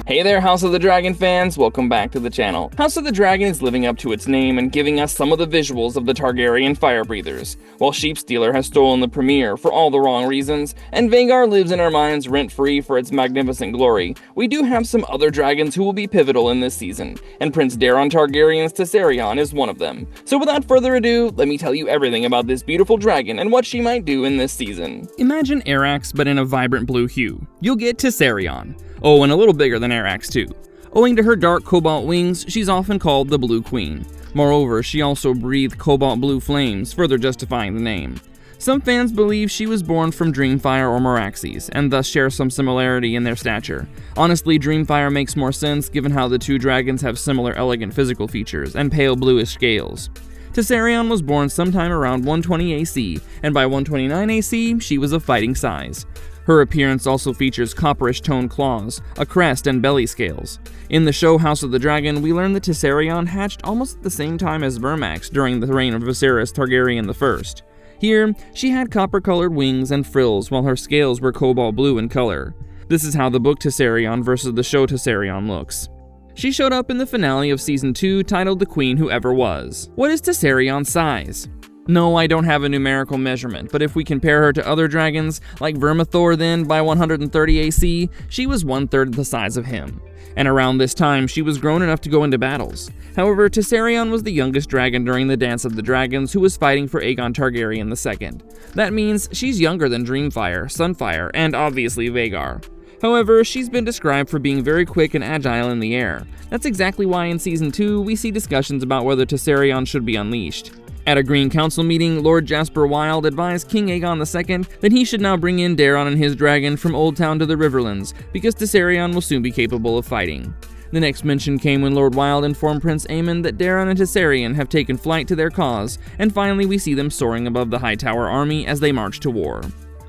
Hey there, House of the Dragon fans, welcome back to the channel. House of the Dragon is living up to its name and giving us some of the visuals of the Targaryen firebreathers, while Sheepstealer has stolen the premiere for all the wrong reasons, and Vhagar lives in our minds rent-free for its magnificent glory. We do have some other dragons who will be pivotal in this season, and Prince Daeron Targaryen's Tessarion is one of them. So without further ado, let me tell you everything about this beautiful dragon and what she might do in this season. Imagine Arax but in a vibrant blue hue. You'll get Tessarion. Oh, and a little bigger than Arax too. Owing to her dark cobalt wings, she's often called the Blue Queen. Moreover, she also breathed cobalt blue flames, further justifying the name. Some fans believe she was born from Dreamfire or Meraxes, and thus share some similarity in their stature. Honestly, Dreamfire makes more sense given how the two dragons have similar elegant physical features and pale bluish scales. Tessarion was born sometime around 120 AC, and by 129 AC, she was of fighting size. Her appearance also features copperish toned claws, a crest, and belly scales. In the show House of the Dragon, we learn that Tessarion hatched almost at the same time as Vermax during the reign of Viserys Targaryen I. Here, she had copper-colored wings and frills while her scales were cobalt blue in color. This is how the book Tessarion versus the show Tessarion looks. She showed up in the finale of Season 2 titled The Queen Who Ever Was. What is Tessarion's size? No, I don't have a numerical measurement, but if we compare her to other dragons, like Vermithor then, by 130 AC, she was 1/3 the size of him. And around this time, she was grown enough to go into battles. However, Tessarion was the youngest dragon during the Dance of the Dragons who was fighting for Aegon Targaryen II. That means she's younger than Dreamfire, Sunfire, and obviously Vhagar. However, she's been described for being very quick and agile in the air. That's exactly why in Season 2, we see discussions about whether Tessarion should be unleashed. At a Green Council meeting, Lord Jasper Wilde advised King Aegon II that he should now bring in Daeron and his dragon from Old Town to the Riverlands, because Tessarion will soon be capable of fighting. The next mention came when Lord Wilde informed Prince Aemon that Daeron and Tessarion have taken flight to their cause, and finally we see them soaring above the Hightower army as they march to war.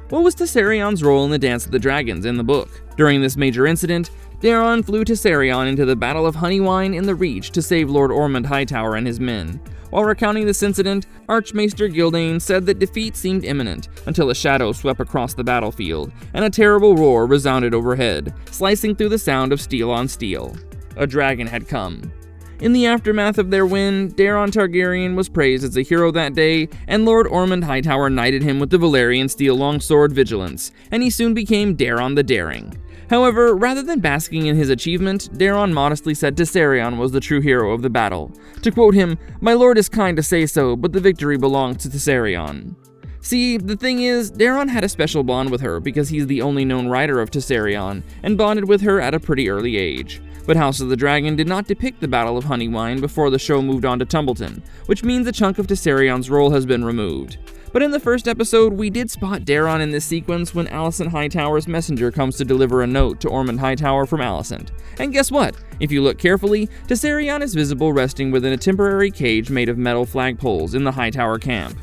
What was Tessarion's role in the Dance of the Dragons in the book? During this major incident, Daeron flew Tessarion into the Battle of Honeywine in the Reach to save Lord Ormond Hightower and his men. While recounting this incident, Archmaester Gyldain said that defeat seemed imminent until a shadow swept across the battlefield, and a terrible roar resounded overhead, slicing through the sound of steel on steel. A dragon had come. In the aftermath of their win, Daeron Targaryen was praised as a hero that day, and Lord Ormond Hightower knighted him with the Valyrian steel longsword Vigilance, and he soon became Daeron the Daring. However, rather than basking in his achievement, Daeron modestly said Tessarion was the true hero of the battle. To quote him, "My lord is kind to say so, but the victory belongs to Tessarion." See, the thing is, Daeron had a special bond with her because he's the only known rider of Tessarion, and bonded with her at a pretty early age. But House of the Dragon did not depict the Battle of Honeywine before the show moved on to Tumbleton, which means a chunk of Tessarion's role has been removed. But in the first episode, we did spot Daeron in this sequence when Alicent Hightower's messenger comes to deliver a note to Ormond Hightower from Alicent. And guess what? If you look carefully, Tessarion is visible resting within a temporary cage made of metal flagpoles in the Hightower camp.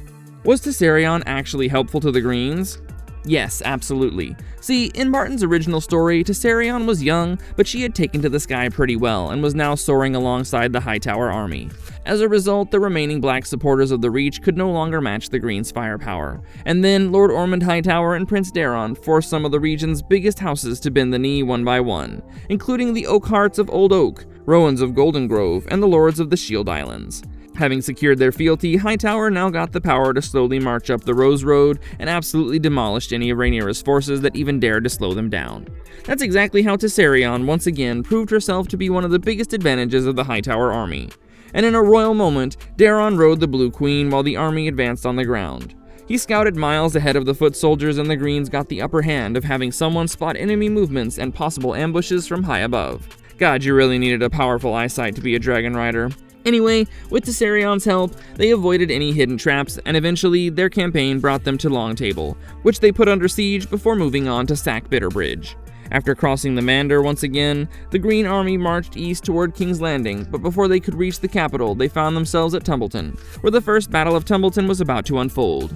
Was Tessarion actually helpful to the Greens? Yes, absolutely. See, in Martin's original story, Tessarion was young, but she had taken to the sky pretty well and was now soaring alongside the Hightower army. As a result, the remaining black supporters of the Reach could no longer match the Greens' firepower. And then Lord Ormond Hightower and Prince Daeron forced some of the region's biggest houses to bend the knee one by one, including the Oakhearts of Old Oak, Rowans of Golden Grove, and the Lords of the Shield Islands. Having secured their fealty, Hightower now got the power to slowly march up the Rose Road and absolutely demolished any of Rhaenyra's forces that even dared to slow them down. That's exactly how Tessarion once again proved herself to be one of the biggest advantages of the Hightower army. And in a royal moment, Daeron rode the Blue Queen while the army advanced on the ground. He scouted miles ahead of the foot soldiers, and the Greens got the upper hand of having someone spot enemy movements and possible ambushes from high above. God, you really needed a powerful eyesight to be a dragon rider. Anyway, with Tessarion's help, they avoided any hidden traps, and eventually their campaign brought them to Long Table, which they put under siege before moving on to sack Bitterbridge. After crossing the Mander once again, the Green Army marched east toward King's Landing, but before they could reach the capital, they found themselves at Tumbleton, where the First Battle of Tumbleton was about to unfold.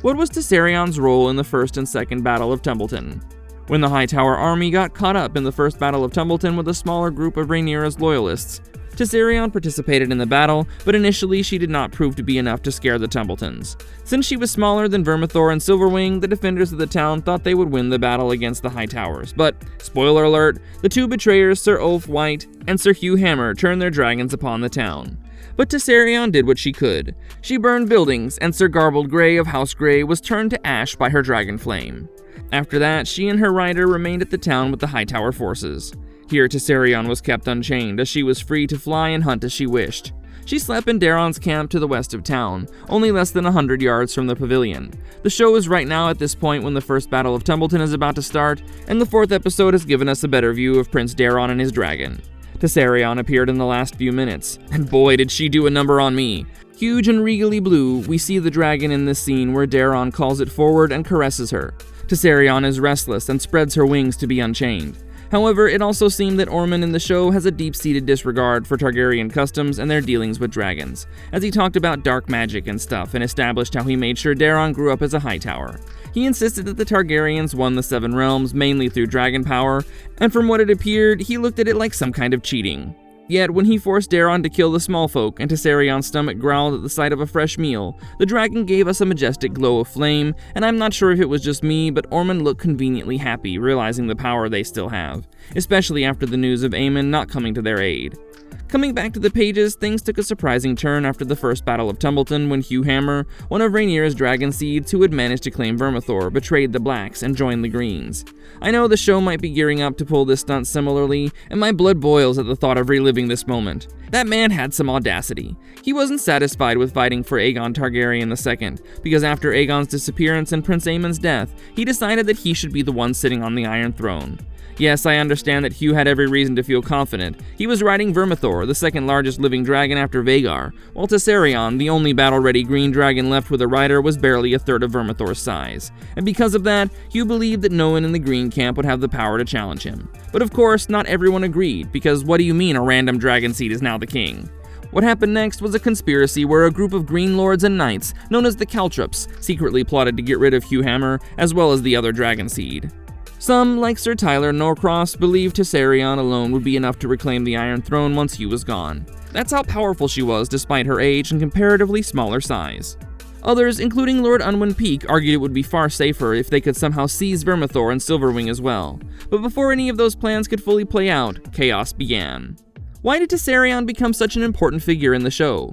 What was Tessarion's role in the First and Second Battle of Tumbleton? When the Hightower army got caught up in the First Battle of Tumbleton with a smaller group of Rhaenyra's loyalists, Tessarion participated in the battle, but initially she did not prove to be enough to scare the Tumbletons. Since she was smaller than Vermithor and Silverwing, the defenders of the town thought they would win the battle against the High Towers, but, spoiler alert, the two betrayers, Sir Ulf White and Sir Hugh Hammer, turned their dragons upon the town. But Tessarion did what she could. She burned buildings, and Sir Garbled Grey of House Grey was turned to ash by her dragon flame. After that, she and her rider remained at the town with the Hightower forces. Here, Tessarion was kept unchained, as she was free to fly and hunt as she wished. She slept in Daeron's camp to the west of town, only less than 100 yards from the pavilion. The show is right now at this point when the first Battle of Tumbleton is about to start, and the 4th episode has given us a better view of Prince Daeron and his dragon. Tessarion appeared in the last few minutes, and boy did she do a number on me. Huge and regally blue, we see the dragon in this scene where Daeron calls it forward and caresses her. Tessarion is restless and spreads her wings to be unchained. However, it also seemed that Ormond in the show has a deep-seated disregard for Targaryen customs and their dealings with dragons, as he talked about dark magic and stuff and established how he made sure Daeron grew up as a Hightower. He insisted that the Targaryens won the Seven Realms mainly through dragon power, and from what it appeared, he looked at it like some kind of cheating. Yet, when he forced Daeron to kill the small folk and Tessarion's stomach growled at the sight of a fresh meal, the dragon gave us a majestic glow of flame, and I'm not sure if it was just me, but Ormond looked conveniently happy, realizing the power they still have, especially after the news of Aemon not coming to their aid. Coming back to the pages, things took a surprising turn after the first Battle of Tumbleton when Hugh Hammer, one of Rhaenyra's dragon seeds who had managed to claim Vermithor, betrayed the Blacks and joined the Greens. I know the show might be gearing up to pull this stunt similarly, and my blood boils at the thought of reliving this moment. That man had some audacity. He wasn't satisfied with fighting for Aegon Targaryen II, because after Aegon's disappearance and Prince Aemon's death, he decided that he should be the one sitting on the Iron Throne. Yes, I understand that Hugh had every reason to feel confident. He was riding Vermithor, the second largest living dragon after Vhagar, while Tessarion, the only battle-ready green dragon left with a rider, was barely a third of Vermithor's size. And because of that, Hugh believed that no one in the green camp would have the power to challenge him. But of course, not everyone agreed, because what do you mean a random dragon seed is now the king? What happened next was a conspiracy where a group of green lords and knights, known as the Caltrops, secretly plotted to get rid of Hugh Hammer, as well as the other dragon seed. Some, like Sir Tyler Norcross, believed Tessarion alone would be enough to reclaim the Iron Throne once Hugh was gone. That's how powerful she was despite her age and comparatively smaller size. Others, including Lord Unwin Peake, argued it would be far safer if they could somehow seize Vermithor and Silverwing as well. But before any of those plans could fully play out, chaos began. Why did Tessarion become such an important figure in the show?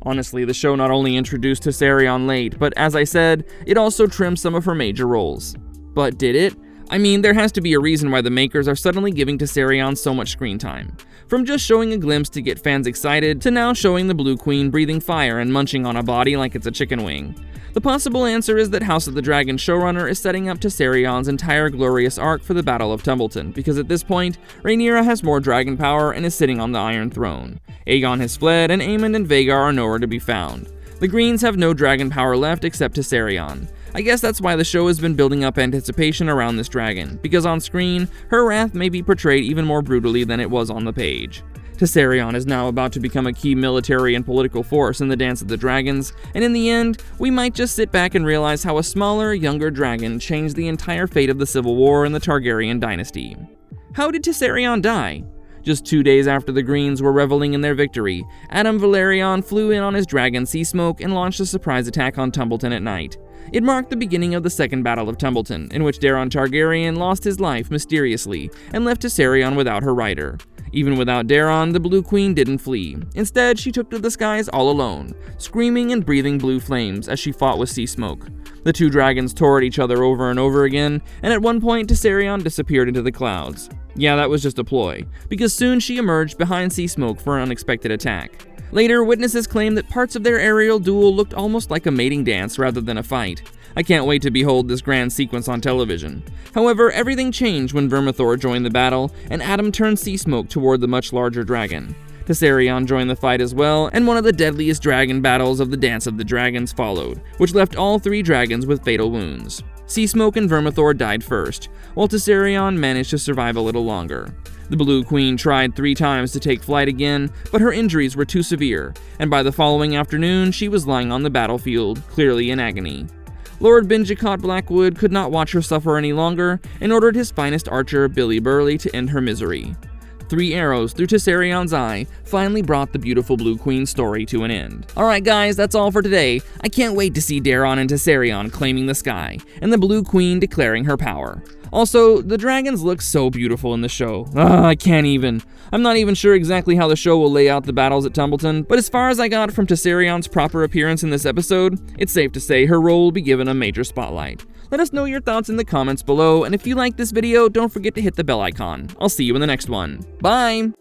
Honestly, the show not only introduced Tessarion late, but as I said, it also trimmed some of her major roles. But did it? I mean, there has to be a reason why the makers are suddenly giving Tessarion so much screen time. From just showing a glimpse to get fans excited, to now showing the Blue Queen breathing fire and munching on a body like it's a chicken wing. The possible answer is that House of the Dragon showrunner is setting up Tessarion's entire glorious arc for the Battle of Tumbleton, because at this point, Rhaenyra has more dragon power and is sitting on the Iron Throne. Aegon has fled, and Aemon and Vhagar are nowhere to be found. The Greens have no dragon power left except Tessarion. I guess that's why the show has been building up anticipation around this dragon, because on screen, her wrath may be portrayed even more brutally than it was on the page. Tessarion is now about to become a key military and political force in the Dance of the Dragons, and in the end, we might just sit back and realize how a smaller, younger dragon changed the entire fate of the Civil War in the Targaryen dynasty. How did Tessarion die? Just 2 days after the Greens were reveling in their victory, Adam Valerion flew in on his dragon Seasmoke and launched a surprise attack on Tumbleton at night. It marked the beginning of the Second Battle of Tumbleton, in which Daeron Targaryen lost his life mysteriously and left Tessarion without her rider. Even without Daeron, the Blue Queen didn't flee. Instead, she took to the skies all alone, screaming and breathing blue flames as she fought with Seasmoke. The two dragons tore at each other over and over again, and at one point Tessarion disappeared into the clouds. Yeah, that was just a ploy, because soon she emerged behind Seasmoke for an unexpected attack. Later, witnesses claimed that parts of their aerial duel looked almost like a mating dance rather than a fight. I can't wait to behold this grand sequence on television. However, everything changed when Vermithor joined the battle, and Adam turned Seasmoke toward the much larger dragon. Tessarion joined the fight as well, and one of the deadliest dragon battles of the Dance of the Dragons followed, which left all three dragons with fatal wounds. Seasmoke and Vermithor died first, while Tessarion managed to survive a little longer. The Blue Queen tried 3 times to take flight again, but her injuries were too severe, and by the following afternoon she was lying on the battlefield, clearly in agony. Lord Benjicott Blackwood could not watch her suffer any longer and ordered his finest archer, Billy Burley, to end her misery. 3 arrows through Tessarion's eye finally brought the beautiful Blue Queen story to an end. Alright guys, that's all for today. I can't wait to see Daeron and Tessarion claiming the sky, and the Blue Queen declaring her power. Also, the dragons look so beautiful in the show. I can't even. I'm not even sure exactly how the show will lay out the battles at Tumbleton, but as far as I got from Tessarion's proper appearance in this episode, it's safe to say her role will be given a major spotlight. Let us know your thoughts in the comments below, and if you like this video, don't forget to hit the bell icon. I'll see you in the next one. Bye!